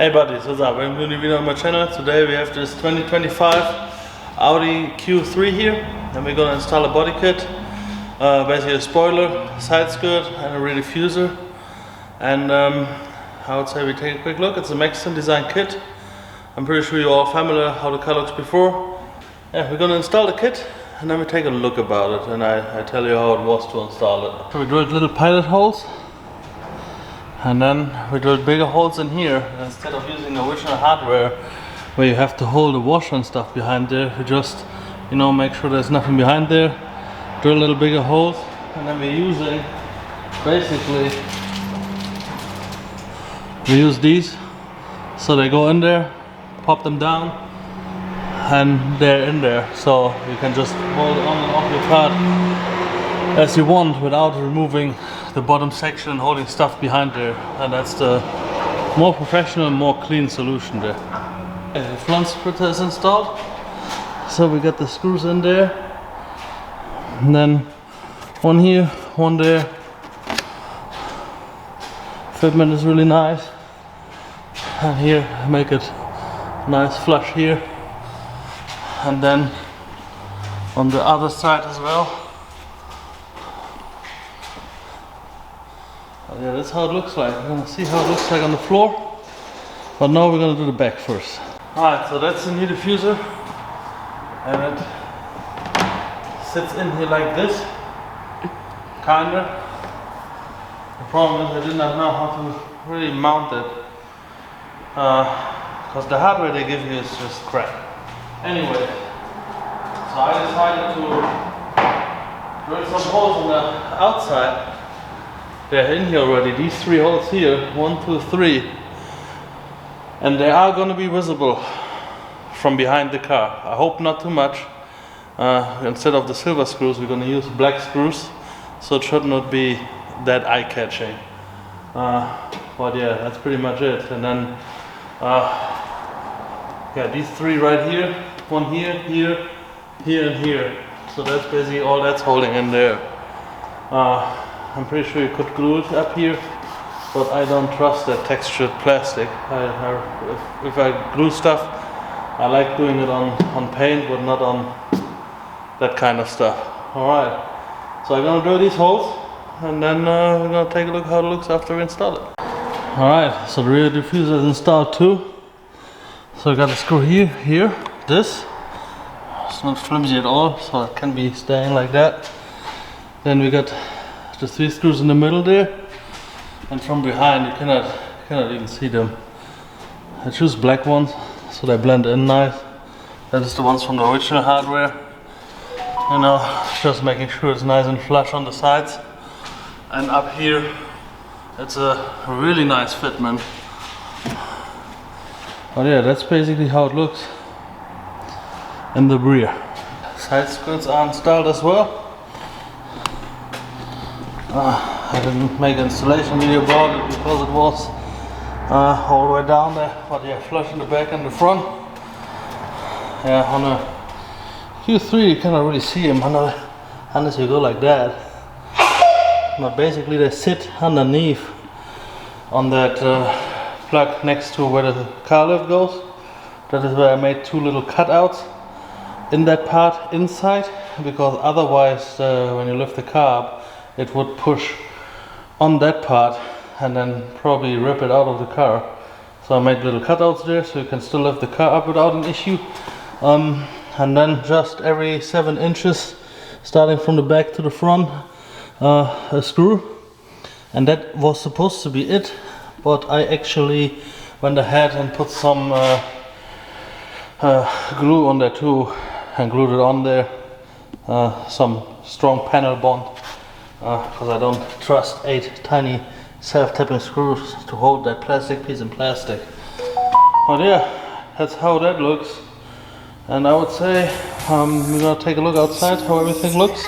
Hey buddies, what's up? Welcome to a new video on my channel. Today we have this 2025 Audi Q3 here, and we're gonna install a body kit. Basically a spoiler, side skirt and a rear diffuser. And I would say we take a quick look. It's a Maxton design kit. I'm pretty sure you're all familiar how the car looks before. Yeah, we're gonna install the kit and then we take a look about it, and I tell you how it was to install it. So we drilled little pilot holes, and then we drilled bigger holes in here. And instead of using original hardware where you have to hold the washer and stuff behind there, we just, you know, make sure there's nothing behind there, drill little bigger holes, and then we're using, basically, we use these so they go in there, pop them down, and they're in there, so you can just hold on and off your part as you want without removing the bottom section and holding stuff behind there. And that's the more professional, more clean solution there. The front splitter is installed, so we got the screws in there, and then one here, one there. Fitment is really nice, and here make it nice flush here, and then on the other side as well. Yeah, that's how it looks like. We're gonna see how it looks like on the floor, but now we're gonna do the back first. Alright, so that's the new diffuser, and it sits in here like this, kinda. The problem is I did not know how to really mount it, because the hardware they give you is just crap. Anyway, so I decided to drill some holes on the outside. They're in here already, these three holes here, 1, 2, 3, and they are going to be visible from behind the car. I hope not too much. Instead of the silver screws, we're going to use black screws, so it should not be that eye-catching. But yeah, that's pretty much it. And then, yeah, these three right here, one here, here, here, and here. So that's basically all that's holding in there. I'm pretty sure you could glue it up here, but I don't trust that textured plastic. If I glue stuff, I like doing it on paint, but not on that kind of stuff. Alright, so I'm gonna drill these holes, and then we're gonna take a look how it looks after we install it. Alright, so the rear diffuser is installed too. So I got a screw here, this. It's not flimsy at all, so it can be staying like that. Then we got the 3 screws in the middle there, and from behind you cannot even see them. I choose black ones so they blend in nice. That is the ones from the original hardware. You know, just making sure it's nice and flush on the sides. And up here, it's a really nice fitment. But yeah, that's basically how it looks in the rear. Side skirts are installed as well. I didn't make an installation video about it because it was all the way down there, but yeah, flush in the back and the front. Yeah, on a Q3 you cannot really see them unless you go like that. But basically they sit underneath on that plug next to where the car lift goes. That is where I made 2 little cutouts in that part inside, because otherwise when you lift the car up, it would push on that part and then probably rip it out of the car. So I made little cutouts there so you can still lift the car up without an issue. And then just every 7 inches, starting from the back to the front, a screw. And that was supposed to be it, but I actually went ahead and put some glue on there too, and glued it on there, some strong panel bond. Because I don't trust 8 tiny self-tapping screws to hold that plastic piece in plastic. But yeah, that's how that looks. And I would say we're gonna take a look outside how everything looks.